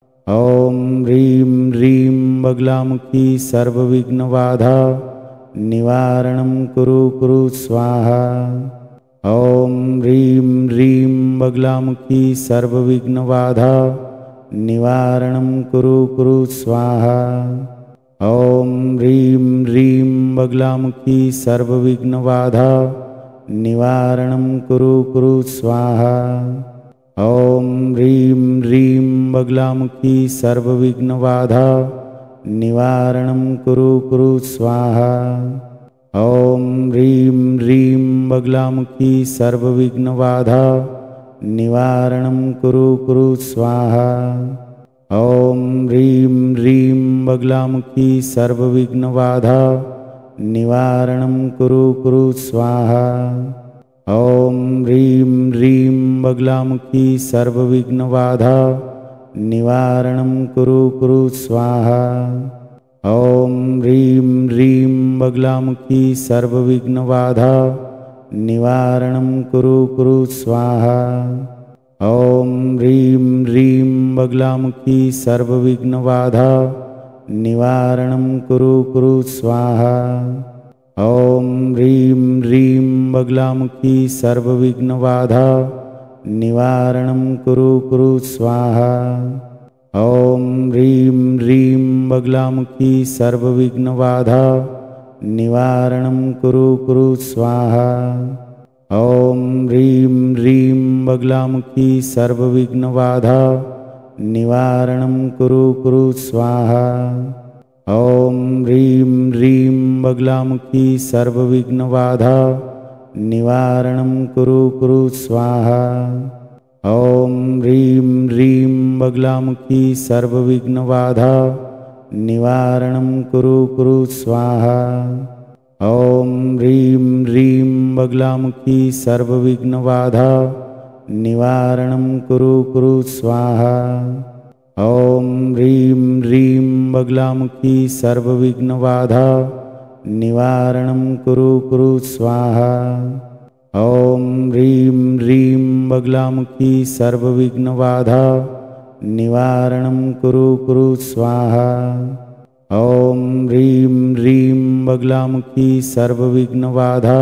ॐ ह्रीं ह्रीं बगलामुखी सर्वविघ्नबाधा निवारणं कुरु कुरु स्वाहा। ॐ ह्रीं ह्रीं बगलामुखी सर्वविघ्नबाधा निवारणं कुरु कुरु स्वाहा। ॐ ह्रीं ह्रीं बगलामुखी सर्वविघ्नबाधा निवारणं कुरु कुरु स्वाहा। ॐ ह्रीं ह्रीं बगलामुखी सर्वविघ्नबाधा निवारणं कुरु कुरु स्वाहा। ॐ ह्रीं ह्रीं बगलामुखी सर्वविघ्नबाधा निवारणं कुरु कुरु स्वाहा। ॐ ह्रीं ह्रीं बगलामुखी सर्वविघ्नबाधा निवारणं कुरु कुरु स्वाहा। ॐ ह्रीं ह्रीं बगलामुखी सर्वविघ्नबाधा निवारणं कुरु कुरु स्वाहा। ॐ ह्रीं ह्रीं बगलामुखी सर्वविघ्नबाधा निवारणं कुरु कुरु स्वाहा। ॐ ह्रीं ह्रीं बगलामुखी सर्वविघ्नबाधा निवारणं कुरु कुरु स्वाहा। ॐ ह्रीं ह्रीं बगलामुखी सर्वविघ्नबाधा निवारणं कुरु कुरु स्वाहा। ॐ ह्रीं ह्रीं बगलामुखी सर्वविघ्नबाधा निवारणं कुरु कुरु स्वाहा। ॐ ह्रीं ह्रीं बगलामुखी सर्वविघ्नबाधा निवारणं कुरु कुरु स्वाहा। ॐ ह्रीं ह्रीं बगलामुखी सर्वविघ्नबाधा निवारणं कुरु कुरु स्वाहा। ॐ ह्रीं ह्रीं बगलामुखी सर्वविघ्नबाधा निवारणं कुरु कुरु स्वाहा। ॐ ह्रीं ह्रीं बगलामुखी सर्वविघ्नबाधा निवारणं कुरु कुरु स्वाहा। ॐ ह्रीं ह्रीं बगलामुखी सर्वविघ्नबाधा निवारणं कुरु कुरु स्वाहा। ॐ ह्रीं ह्रीं बगलामुखी सर्वविघ्नबाधा निवारणं कुरु कुरु स्वाहा। ॐ ह्रीं ह्रीं बगलामुखी सर्वविघ्नबाधा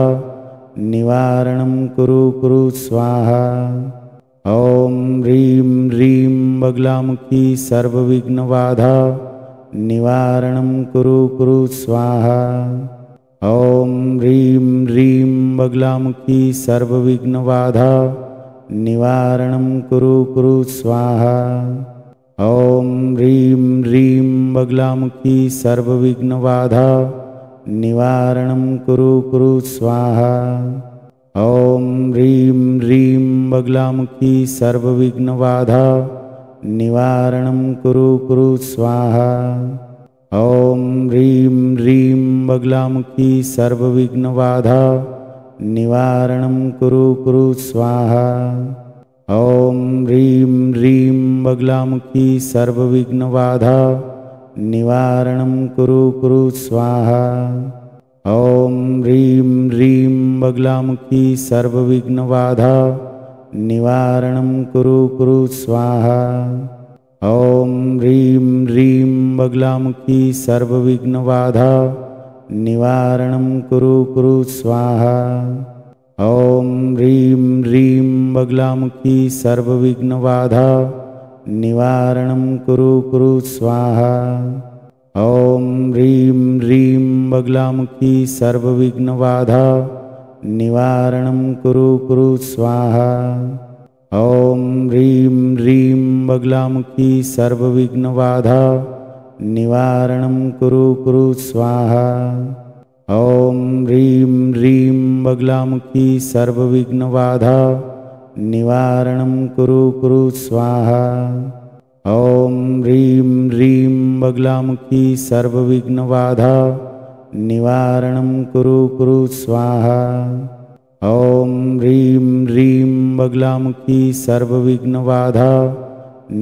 निवारणं कुरु कुरु स्वाहा। ॐ ह्रीं ह्रीं बगलामुखी सर्वविघ्नबाधा निवारणं कुरु कुरु स्वाहा। ॐ ह्रीं ह्रीं बगलामुखी सर्वविघ्नबाधा निवारणं कुरु कुरु स्वाहा। ॐ ह्रीं ह्रीं बगलामुखी सर्वविघ्नबाधा निवारणं कुरु कुरु स्वाहा। ॐ ह्रीं ह्रीं बगलामुखी सर्वविघ्नबाधा निवारणं कुरु कुरु स्वाहा। ॐ ह्रीं ह्रीं बगलामुखी सर्वविघ्नबाधा निवारणं कुरु कुरु स्वाहा। ॐ ह्रीं ह्रीं बगलामुखी सर्वविघ्नबाधा निवारणं कुरु कुरु स्वाहा। ॐ ह्रीं ह्रीं बगलामुखी सर्वविघ्नबाधा निवारणं कुरु कुरु स्वाहा। ॐ ह्रीं ह्रीं बगलामुखी सर्वविघ्नबाधा निवारणं कुरु कुरु स्वाहा। ॐ ह्रीं ह्रीं बगलामुखी सर्वविघ्नबाधा निवारणं कुरु कुरु स्वाहा। ॐ ह्रीं ह्रीं बगलामुखी सर्वविघ्नबाधा निवारणं कुरु कुरु स्वाहा। ॐ ह्रीं ह्रीं बगलामुखी सर्वविघ्नबाधा निवारणं कुरु कुरु स्वाहा। ॐ ह्रीं ह्रीं बगलामुखी सर्वविघ्नबाधा निवारणं कुरु कुरु स्वाहा। ॐ ह्रीं ह्रीं बगलामुखी सर्वविघ्नबाधा निवारणं कुरु कुरु स्वाहा। ॐ ह्रीं ह्रीं बगलामुखी सर्वविघ्नबाधा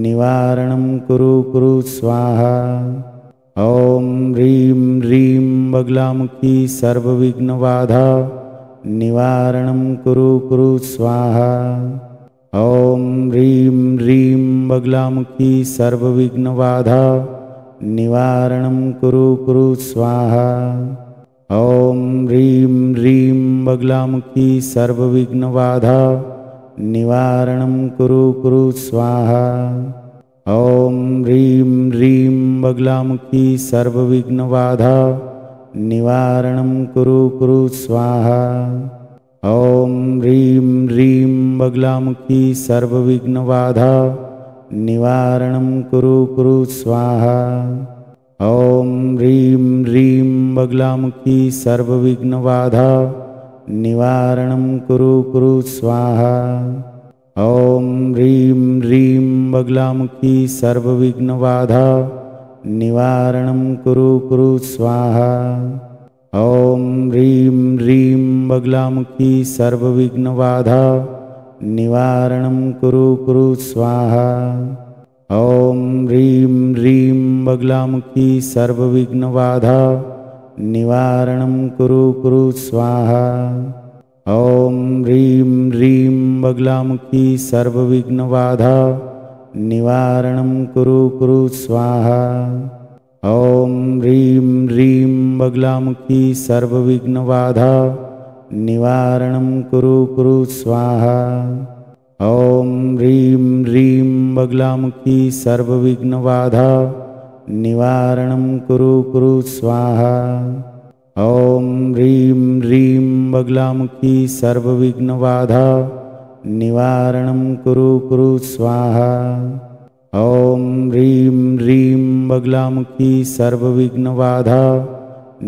निवारणं कुरु कुरु स्वाहा। ॐ ह्रीं ह्रीं बगलामुखी सर्वविघ्नबाधा निवारणं कुरु कुरु स्वाहा। ॐ ह्रीं ह्रीं बगलामुखी सर्वविघ्नबाधा निवारणं कुरु कुरु स्वाहा। ॐ ह्रीं ह्रीं बगलामुखी सर्वविघ्नबाधा निवारणं कुरु कुरु स्वाहा। ॐ ह्रीं ह्रीं बगलामुखी सर्वविघ्नबाधा निवारणं कुरु कुरु स्वाहा। ॐ ह्रीं ह्रीं बगलामुखी सर्वविघ्नबाधा निवारणं कुरु कुरु स्वाहा। ॐ ह्रीं ह्रीं बगलामुखी सर्वविघ्नबाधा निवारणं कुरु कुरु स्वाहा। ॐ ह्रीं ह्रीं बगलामुखी सर्वविघ्नबाधा निवारणं कुरु कुरु स्वाहा। ॐ ह्रीं ह्रीं बगलामुखी सर्वविघ्नबाधा निवारणं कुरु कुरु स्वाहा। ॐ ह्रीं ह्रीं बगलामुखी सर्वविघ्नबाधा निवारणं कुरु कुरु स्वाहा। ॐ ह्रीं ह्रीं बगलामुखी सर्वविघ्नबाधा निवारणं कुरु कुरु स्वाहा। ॐ ह्रीं ह्रीं बगलामुखी सर्वविघ्नबाधा निवारणं कुरु कुरु स्वाहा। ॐ ह्रीं ह्रीं बगलामुखी सर्वविघ्नबाधा निवारणं कुरु कुरु स्वाहा। ॐ ह्रीं ह्रीं बगलामुखी सर्वविघ्नबाधा निवारणं कुरु कुरु स्वाहा। ॐ ह्रीं ह्रीं बगलामुखी सर्वविघ्नबाधा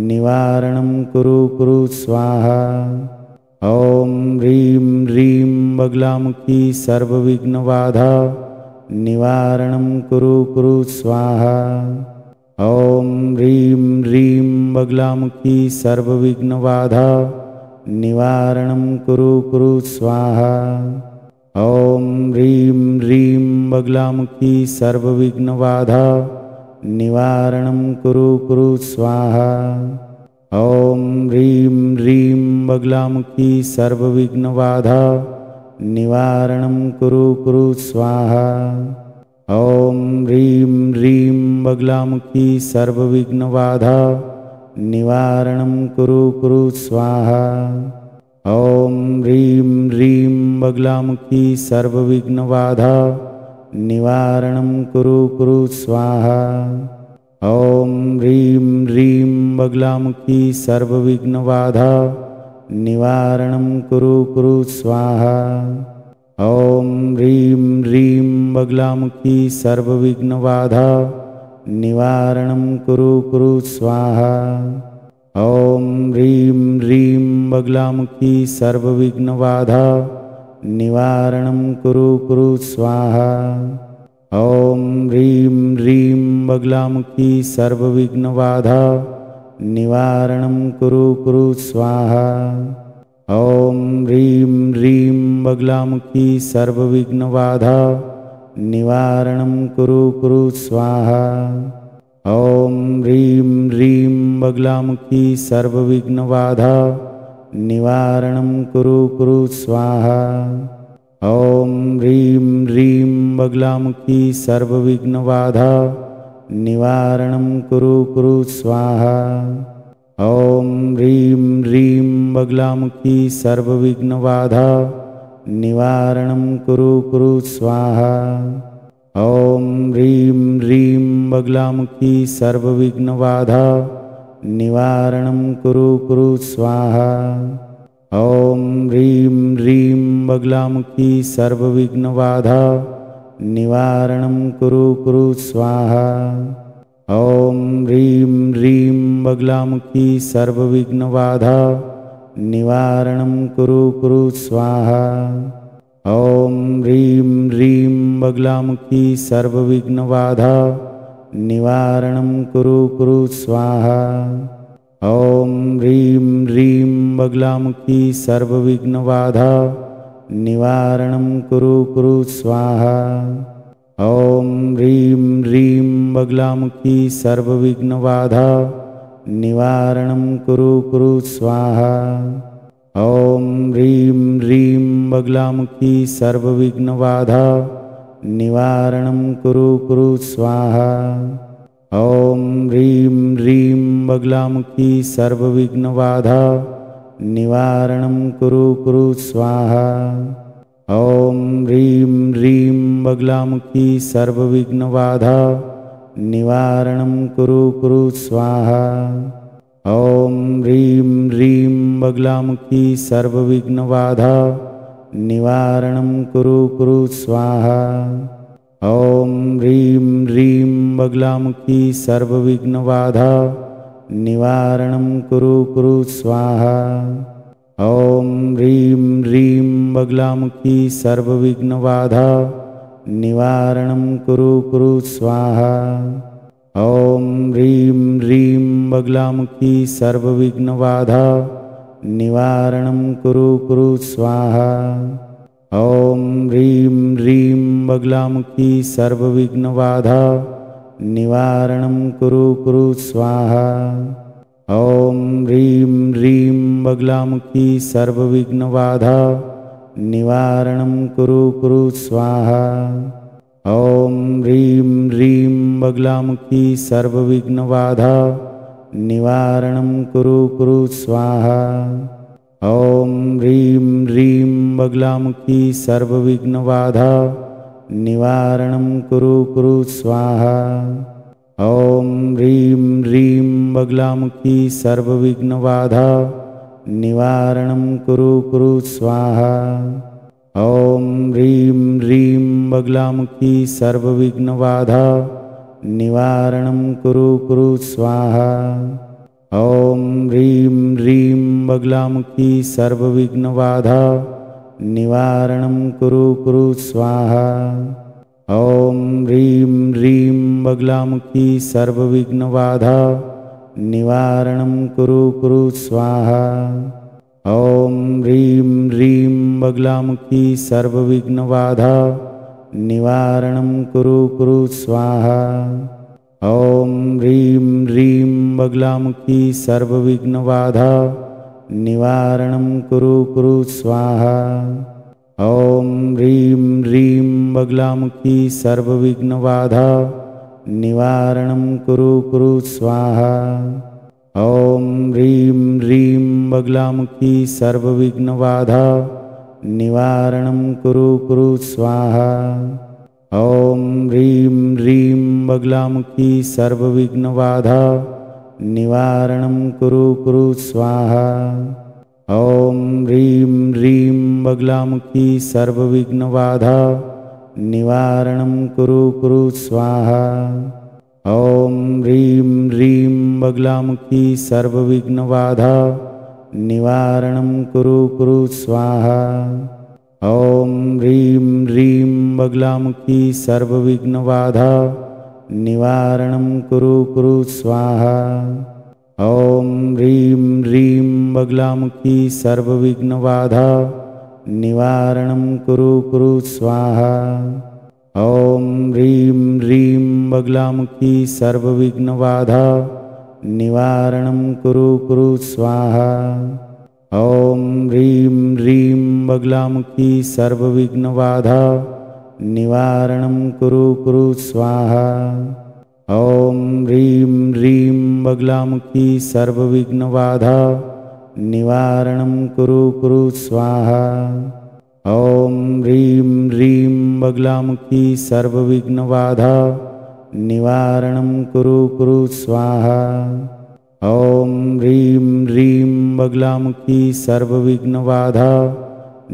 निवारणं कुरु कुरु स्वाहा। ॐ ह्रीं ह्रीं बगलामुखी सर्वविघ्नबाधा निवारणं कुरु कुरु स्वाहा। ॐ ह्रीं ह्रीं बगलामुखी सर्वविघ्नबाधा निवारणं कुरु कुरु स्वाहा। ॐ ह्रीं ह्रीं बगलामुखी सर्वविघ्नबाधा निवारणं कुरु कुरु स्वाहा। ॐ ह्रीं ह्रीं बगलामुखी सर्वविघ्नबाधा निवारणं कुरु कुरु स्वाहा। ॐ ह्रीं ह्रीं बगलामुखी सर्वविघ्नबाधा निवारणं कुरु कुरु स्वाहा। ॐ ह्रीं ह्रीं बगलामुखी सर्वविघ्नबाधा निवारणं कुरु कुरु स्वाहा। ॐ ह्रीं ह्रीं बगलामुखी सर्वविघ्नबाधा निवारणं कुरु कुरु स्वाहा। ॐ ह्रीं ह्रीं बगलामुखी सर्वविघ्नबाधा निवारणं कुरु कुरु स्वाहा। ॐ ह्रीं ह्रीं बगलामुखी सर्वविघ्नबाधा निवारणं कुरु कुरु स्वाहा। ॐ ह्रीं ह्रीं बगलामुखी सर्वविघ्नबाधा निवारणं कुरु कुरु स्वाहा। ॐ ह्रीं ह्रीं बगलामुखी सर्वविघ्नबाधा निवारणं कुरु कुरु स्वाहा। ॐ ह्रीं ह्रीं बगलामुखी सर्वविघ्नबाधा निवारणं कुरु कुरु स्वाहा। ॐ ह्रीं ह्रीं बगलामुखी सर्वविघ्नबाधा निवारणं कुरु कुरु स्वाहा। ॐ ह्रीं ह्रीं बगलामुखी सर्वविघ्नबाधा निवारणं कुरु कुरु स्वाहा। ॐ ह्रीं ह्रीं बगलामुखी सर्वविघ्नबाधा निवारणं कुरु कुरु स्वाहा। ॐ ह्रीं ह्रीं बगलामुखी सर्वविघ्नबाधा निवारणं कुरु कुरु स्वाहा। ॐ ह्रीं ह्रीं बगलामुखी सर्वविघ्नबाधा निवारणं कुरु कुरु स्वाहा। ॐ ह्रीं ह्रीं बगलामुखी सर्वविघ्नबाधा निवारणं कुरु कुरु स्वाहा। ॐ ह्रीं ह्रीं बगलामुखी सर्वविघ्नबाधा निवारणं कुरु कुरु स्वाहा। ॐ ह्रीं ह्रीं बगलामुखी सर्वविघ्नबाधा निवारणं कुरु कुरु स्वाहा। ॐ ह्रीं ह्रीं बगलामुखी सर्वविघ्नबाधा निवारणं कुरु कुरु स्वाहा। ॐ ह्रीं ह्रीं बगलामुखी सर्वविघ्नबाधा निवारणं कुरु कुरु स्वाहा। ॐ ह्रीं ह्रीं बगलामुखी सर्वविघ्नबाधा निवारणं कुरु कुरु स्वाहा। ॐ ह्रीं ह्रीं बगलामुखी सर्वविघ्नबाधा निवारणं कुरु कुरु स्वाहा। ॐ ह्रीं ह्रीं बगलामुखी सर्वविघ्नबाधा निवारणं कुरु कुरु स्वाहा। ॐ ह्रीं ह्रीं बगलामुखी सर्वविघ्नबाधा निवारणं कुरु कुरु स्वाहा। ॐ ह्रीं ह्रीं बगलामुखी सर्वविघ्नबाधा निवारणं कुरु कुरु स्वाहा। ॐ ह्रीं ह्रीं बगलामुखी सर्वविघ्नबाधा निवारणं कुरु कुरु स्वाहा। ॐ ह्रीं ह्रीं बगलामुखी सर्वविघ्नबाधा निवारणं कुरु कुरु स्वाहा। ॐ ह्रीं ह्रीं बगलामुखी सर्वविघ्नबाधा निवारणं कुरु कुरु स्वाहा। ॐ ह्रीं ह्रीं बगलामुखी सर्वविघ्नबाधा निवारणं कुरु कुरु स्वाहा। ॐ ह्रीं ह्रीं बगलामुखी सर्वविघ्नबाधा निवारणं कुरु कुरु स्वाहा। ॐ ह्रीं ह्रीं बगलामुखी सर्वविघ्नबाधा निवारणं कुरु कुरु स्वाहा। ॐ ह्रीं ह्रीं बगलामुखी सर्वविघ्नबाधा निवारणं कुरु कुरु स्वाहा। ॐ ह्रीं ह्रीं बगलामुखी सर्वविघ्नबाधा निवारणं कुरु कुरु स्वाहा। ॐ ह्रीं ह्रीं बगलामुखी सर्वविघ्नबाधा निवारणं कुरु कुरु स्वाहा। ॐ ह्रीं ह्रीं बगलामुखी सर्वविघ्नबाधा निवारणं कुरु कुरु स्वाहा। ॐ ह्रीं ह्रीं बगलामुखी सर्वविघ्नबाधा निवारणं कुरु कुरु स्वाहा। ॐ ह्रीं ह्रीं बगलामुखी सर्वविघ्नबाधा निवारणं कुरु कुरु स्वाहा। ॐ ह्रीं ह्रीं बगलामुखी सर्वविघ्नबाधा निवारणं कुरु कुरु स्वाहा। ॐ ह्रीं ह्रीं बगलामुखी सर्वविघ्नबाधा निवारणं कुरु कुरु स्वाहा। ॐ ह्रीं ह्रीं बगलामुखी सर्वविघ्नबाधा निवारणं कुरु कुरु स्वाहा। ॐ ह्रीं ह्रीं बगलामुखी सर्वविघ्नबाधा निवारणं कुरु कुरु स्वाहा। ॐ ह्रीं ह्रीं बगलामुखी सर्वविघ्नबाधा निवारणं कुरु कुरु स्वाहा। ॐ ह्रीं ह्रीं बगलामुखी सर्वविघ्नबाधा निवारणं कुरु कुरु स्वाहा। ॐ ह्रीं ह्रीं बगलामुखी सर्वविघ्नबाधा निवारणं कुरु कुरु स्वाहा। ॐ ह्रीं ह्रीं बगलामुखी सर्वविघ्नबाधा निवारणं कुरु कुरु स्वाहा। ॐ ह्रीं ह्रीं बगलामुखी सर्वविघ्नबाधा निवारणं कुरु कुरु स्वाहा। ॐ ह्रीं ह्रीं बगलामुखी सर्वविघ्नबाधा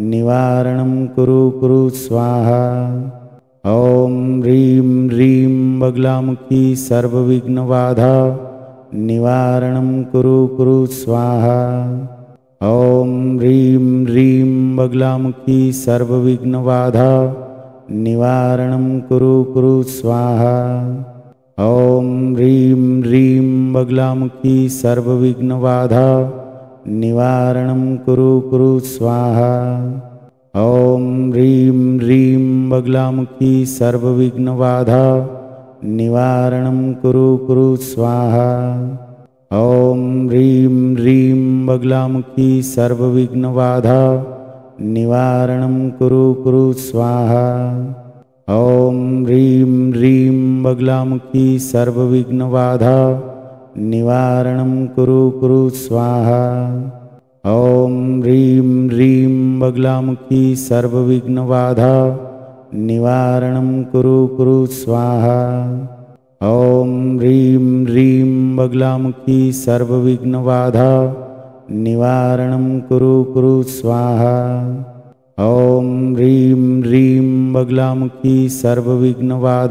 निवारणं कुरु कुरु स्वाहा। ॐ ह्रीं ह्रीं बगलामुखी सर्वविघ्नबाधा निवारणं कुरु कुरु स्वाहा। ॐ ह्रीं ह्रीं बगलामुखी सर्वविघ्नबाधा निवारणं कुरु कुरु स्वाहा। ॐ ह्रीं ह्रीं बगलामुखी सर्वविघ्नबाधा निवारणं कुरु कुरु स्वाहा। ॐ ह्रीं ह्रीं बगलामुखी सर्वविघ्नबाधा निवारणं कुरु कुरु स्वाहा। ॐ ह्रीं ह्रीं बगलामुखी सर्वविघ्नबाधा निवारणं कुरु कुरु स्वाहा। ॐ ह्रीं ह्रीं बगलामुखी सर्वविघ्नबाधा निवारणं कुरु कुरु स्वाहा। ॐ ह्रीं ह्रीं बगलामुखी सर्वविघ्नबाधा निवारणं कुरु कुरु स्वाहा। ॐ ह्रीं ह्रीं बगलामुखी सर्वविघ्नबाधा निवारणं कुरु कुरु स्वाहा। ॐ ह्रीं ह्रीं बगलामुखी सर्वविघ्नबाधा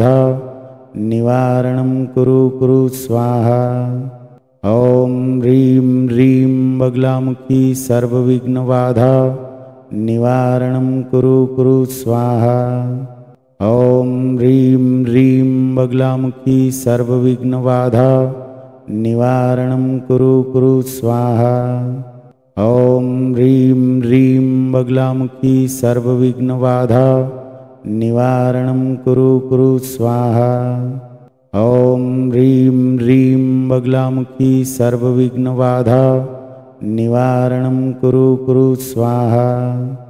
निवारणं कुरु कुरु स्वाहा। ॐ ह्रीं ह्रीं बगलामुखी सर्वविघ्नबाधा निवारणं कुरु कुरु स्वाहा। ॐ ह्रीं ह्रीं बगलामुखी सर्वविघ्नबाधा निवारणं कुरु कुरु स्वाहा। ॐ ह्रीं ह्रीं बगलामुखी सर्वविघ्नबाधा निवारणं कुरु कुरु स्वाहा। ॐ ह्रीं ह्रीं बगलामुखी सर्वविघ्नबाधा निवारणं कुरु कुरु स्वाहा। ॐ ह्रीं ह्रीं बगलामुखी सर्वविघ्नबाधा निवारणं कुरु कुरु स्वाहा। ॐ ह्रीं ह्रीं बगलामुखी सर्वविघ्नबाधा निवारणं कुरु कुरु स्वाहा। ॐ ह्रीं ह्रीं बगलामुखी सर्वविघ्नबाधा निवारणं कुरु कुरु स्वाहा।